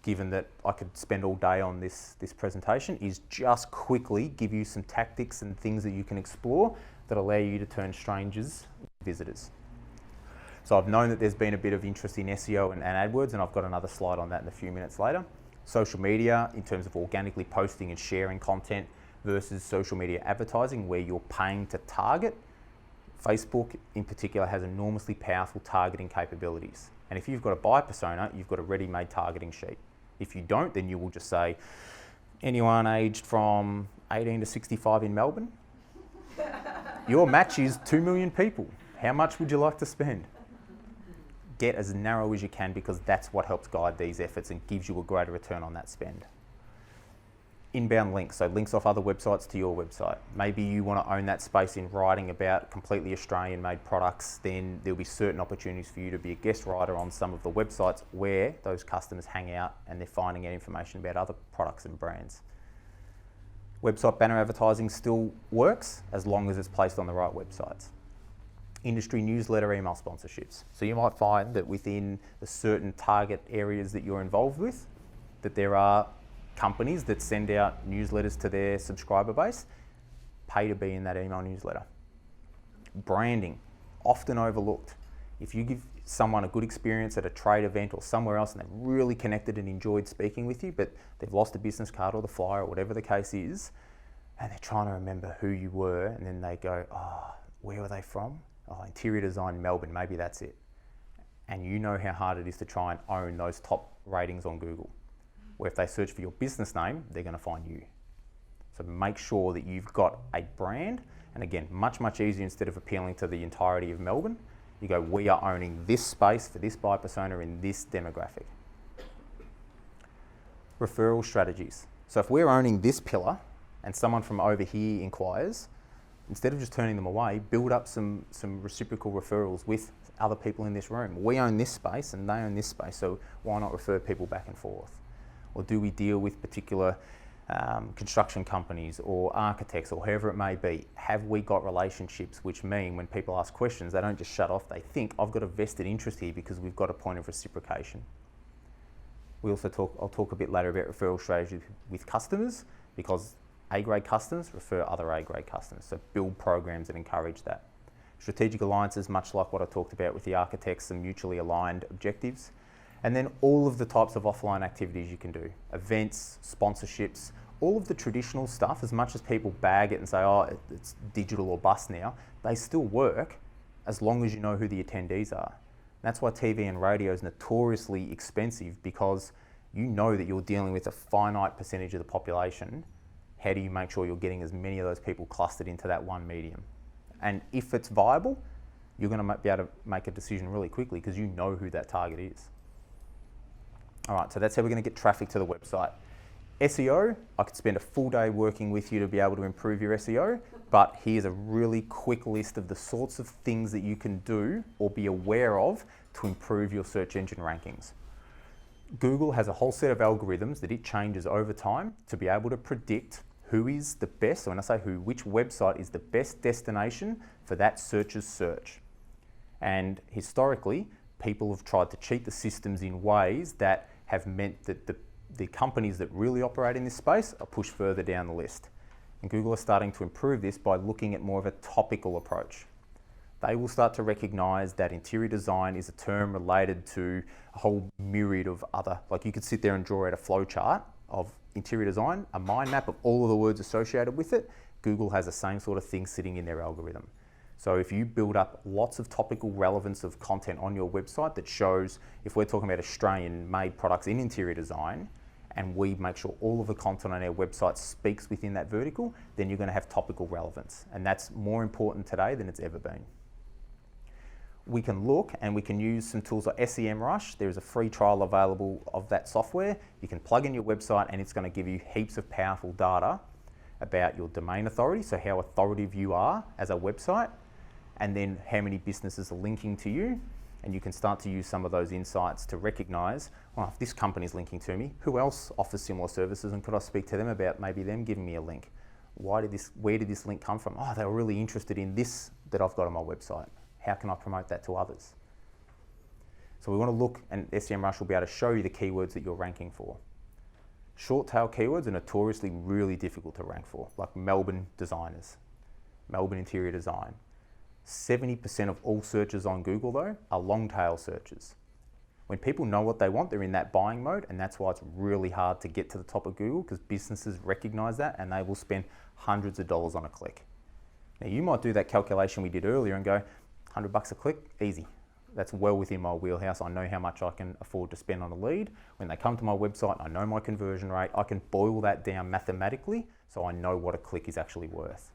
given that I could spend all day on this presentation, is just quickly give you some tactics and things that you can explore that allow you to turn strangers visitors. So I've known that there's been a bit of interest in SEO and AdWords, and I've got another slide on that in a few minutes later. Social media, in terms of organically posting and sharing content versus social media advertising, where you're paying to target. Facebook in particular has enormously powerful targeting capabilities. And if you've got a buyer persona, you've got a ready-made targeting sheet. If you don't, then you will just say, anyone aged from 18 to 65 in Melbourne? Your match is 2 million people. How much would you like to spend? Get as narrow as you can, because that's what helps guide these efforts and gives you a greater return on that spend. Inbound links, so links off other websites to your website. Maybe you want to own that space in writing about completely Australian-made products, then there'll be certain opportunities for you to be a guest writer on some of the websites where those customers hang out and they're finding out information about other products and brands. Website banner advertising still works as long as it's placed on the right websites. Industry newsletter email sponsorships. So you might find that within the certain target areas that you're involved with, that there are companies that send out newsletters to their subscriber base. Pay to be in that email newsletter. Branding, often overlooked. If you give someone a good experience at a trade event or somewhere else and they've really connected and enjoyed speaking with you, but they've lost a business card or the flyer or whatever the case is, and they're trying to remember who you were, and then they go, oh, where were they from? Oh, interior design Melbourne, maybe that's it. And you know how hard it is to try and own those top ratings on Google, where if they search for your business name, they're going to find you. So make sure that you've got a brand, and again, much, much easier. Instead of appealing to the entirety of Melbourne, you go, we are owning this space for this buyer persona in this demographic. Referral strategies. So if we're owning this pillar and someone from over here inquires, instead of just turning them away, build up some reciprocal referrals with other people in this room. We own this space and they own this space, so why not refer people back and forth? Or do we deal with particular construction companies or architects or whoever it may be? Have we got relationships which mean when people ask questions, they don't just shut off, they think, I've got a vested interest here because we've got a point of reciprocation. We also I'll talk a bit later about referral strategies with customers, because A-grade customers refer other A-grade customers. So build programs that encourage that. Strategic alliances, much like what I talked about with the architects and mutually aligned objectives. And then all of the types of offline activities you can do. Events, sponsorships, all of the traditional stuff, as much as people bag it and say, oh, it's digital or bust now, they still work as long as you know who the attendees are. That's why TV and radio is notoriously expensive, because you know that you're dealing with a finite percentage of the population. How do you make sure you're getting as many of those people clustered into that one medium? And if it's viable, you're going to be able to make a decision really quickly because you know who that target is. All right, so that's how we're going to get traffic to the website. SEO, I could spend a full day working with you to be able to improve your SEO, but here's a really quick list of the sorts of things that you can do or be aware of to improve your search engine rankings. Google has a whole set of algorithms that it changes over time to be able to predict who is the best, so when I say who, which website is the best destination for that searcher's search. And historically, people have tried to cheat the systems in ways that have meant that the companies that really operate in this space are pushed further down the list. And Google are starting to improve this by looking at more of a topical approach. They will start to recognize that interior design is a term related to a whole myriad of other, like you could sit there and draw out a flow chart of interior design, a mind map of all of the words associated with it. Google has the same sort of thing sitting in their algorithm. So if you build up lots of topical relevance of content on your website that shows, if we're talking about Australian-made products in interior design, and we make sure all of the content on our website speaks within that vertical, then you're going to have topical relevance. And that's more important today than it's ever been. We can look and we can use some tools like SEMrush. There's a free trial available of that software. You can plug in your website and it's going to give you heaps of powerful data about your domain authority, so how authoritative you are as a website, and then how many businesses are linking to you. And you can start to use some of those insights to recognize, well, if this company's linking to me, who else offers similar services, and could I speak to them about maybe them giving me a link? Where did this link come from? Oh, they were really interested in this that I've got on my website. How can I promote that to others? So we want to look, and SEMrush will be able to show you the keywords that you're ranking for. Short tail keywords are notoriously really difficult to rank for, like Melbourne designers, Melbourne interior design. 70% of all searches on Google though are long tail searches. When people know what they want, they're in that buying mode, and that's why it's really hard to get to the top of Google, because businesses recognize that and they will spend hundreds of dollars on a click. Now you might do that calculation we did earlier and go, $100 a click, easy. That's well within my wheelhouse. I know how much I can afford to spend on a lead. When they come to my website, I know my conversion rate. I can boil that down mathematically so I know what a click is actually worth.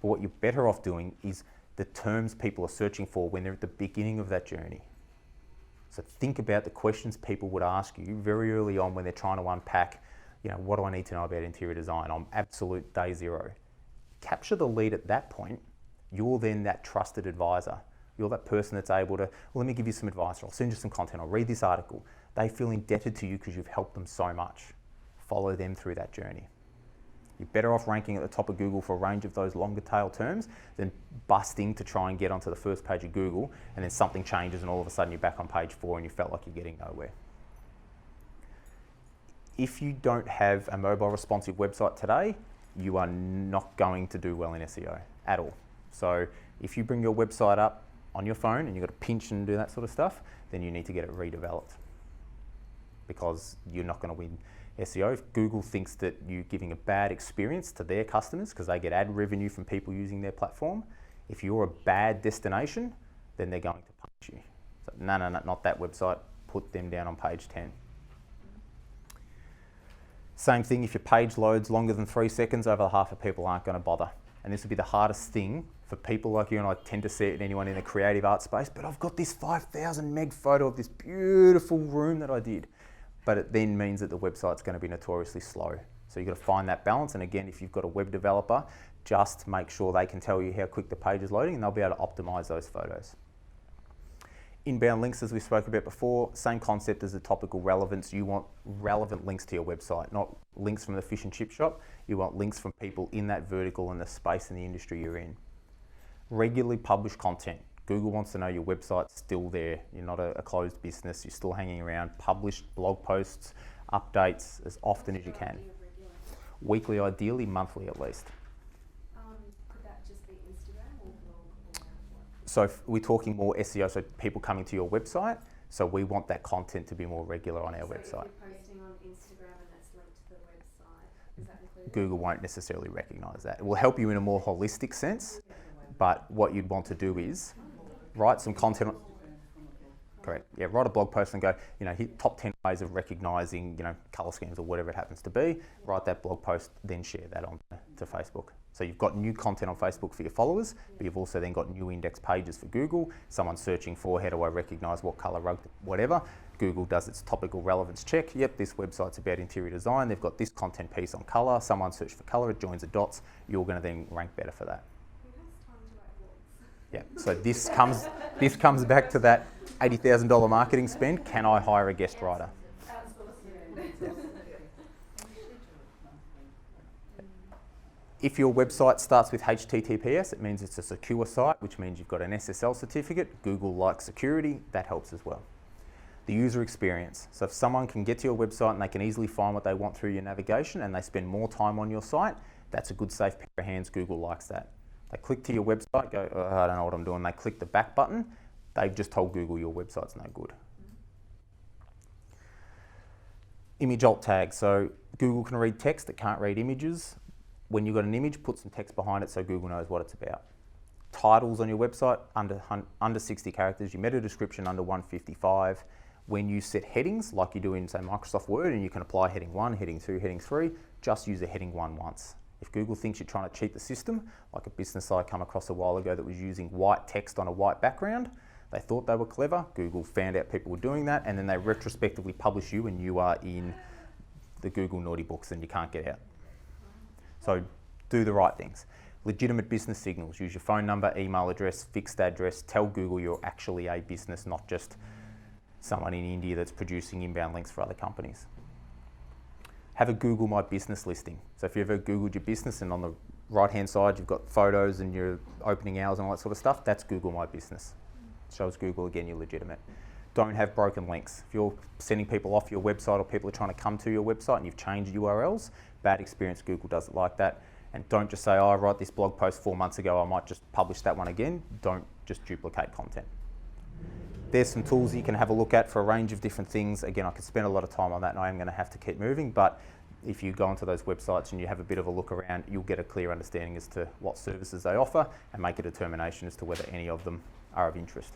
But what you're better off doing is the terms people are searching for when they're at the beginning of that journey. So think about the questions people would ask you very early on when they're trying to unpack, what do I need to know about interior design? I'm absolute day zero. Capture the lead at that point. You're then that trusted advisor. You're that person that's able to, let me give you some advice, or I'll send you some content, I'll read this article. They feel indebted to you because you've helped them so much. Follow them through that journey. You're better off ranking at the top of Google for a range of those longer tail terms than busting to try and get onto the first page of Google, and then something changes and all of a sudden you're back on page 4 and you felt like you're getting nowhere. If you don't have a mobile responsive website today, you are not going to do well in SEO at all. So if you bring your website up on your phone and you've got to pinch and do that sort of stuff, then you need to get it redeveloped, because you're not going to win SEO. If Google thinks that you're giving a bad experience to their customers because they get ad revenue from people using their platform, if you're a bad destination, then they're going to punish you. So no, not that website. Put them down on page 10. Same thing, if your page loads longer than 3 seconds, over half of people aren't going to bother. And this will be the hardest thing for people like you, and I tend to see it in anyone in the creative art space, but I've got this 5,000 meg photo of this beautiful room that I did. But it then means that the website's going to be notoriously slow. So you've got to find that balance. And again, if you've got a web developer, just make sure they can tell you how quick the page is loading, and they'll be able to optimize those photos. Inbound links, as we spoke about before, same concept as the topical relevance. You want relevant links to your website, not links from the fish and chip shop. You want links from people in that vertical and the space and the industry you're in. Regularly publish content. Google wants to know your website's still there. You're not a closed business. You're still hanging around. Publish blog posts, updates as often as you can. Weekly, ideally, monthly at least. Could that just be Instagram or blog or what? So if we're talking more SEO, so people coming to your website. So we want that content to be more regular on our website. If you're posting on Instagram and that's linked to the website, is that included? Google won't necessarily recognise that. It will help you in a more holistic sense, but what you'd want to do is write some content. Correct. Yeah, write a blog post and go, hit top 10 ways of recognising, colour schemes or whatever it happens to be. Write that blog post, then share that on to Facebook. So you've got new content on Facebook for your followers, but you've also then got new index pages for Google. Someone searching for, how do I recognise what colour rug, whatever. Google does its topical relevance check. Yep, this website's about interior design. They've got this content piece on colour. Someone searched for colour, it joins the dots. You're going to then rank better for that. Yeah, so this comes back to that $80,000 marketing spend. Can I hire a guest writer? Yeah. If your website starts with HTTPS, it means it's a secure site, which means you've got an SSL certificate. Google likes security, that helps as well. The user experience. So if someone can get to your website and they can easily find what they want through your navigation and they spend more time on your site, that's a good safe pair of hands. Google likes that. They click to your website, go, oh, I don't know what I'm doing. They click the back button. They've just told Google your website's no good. Image alt tags. So Google can read text, it can't read images. When you've got an image, put some text behind it so Google knows what it's about. Titles on your website, under 60 characters. Your meta description under 155. When you set headings, like you do in, say, Microsoft Word, and you can apply heading 1, heading 2, heading 3, just use a heading 1 once. If Google thinks you're trying to cheat the system, like a business I come across a while ago that was using white text on a white background, they thought they were clever. Google found out people were doing that, and then they retrospectively publish you and you are in the Google naughty books and you can't get out. So do the right things. Legitimate business signals. Use your phone number, email address, fixed address. Tell Google you're actually a business, not just someone in India that's producing inbound links for other companies. Have a Google My Business listing. So if you've ever Googled your business and on the right-hand side you've got photos and your opening hours and all that sort of stuff, that's Google My Business. It shows Google, again, you're legitimate. don't have broken links. If you're sending people off your website or people are trying to come to your website and you've changed URLs, bad experience. Google doesn't like that. And don't just say, oh, I wrote this blog post 4 months ago, I might just publish that one again. Don't just duplicate content. There's some tools you can have a look at for a range of different things. Again, I could spend a lot of time on that and I am going to have to keep moving, but if you go onto those websites and you have a bit of a look around, you'll get a clear understanding as to what services they offer and make a determination as to whether any of them are of interest.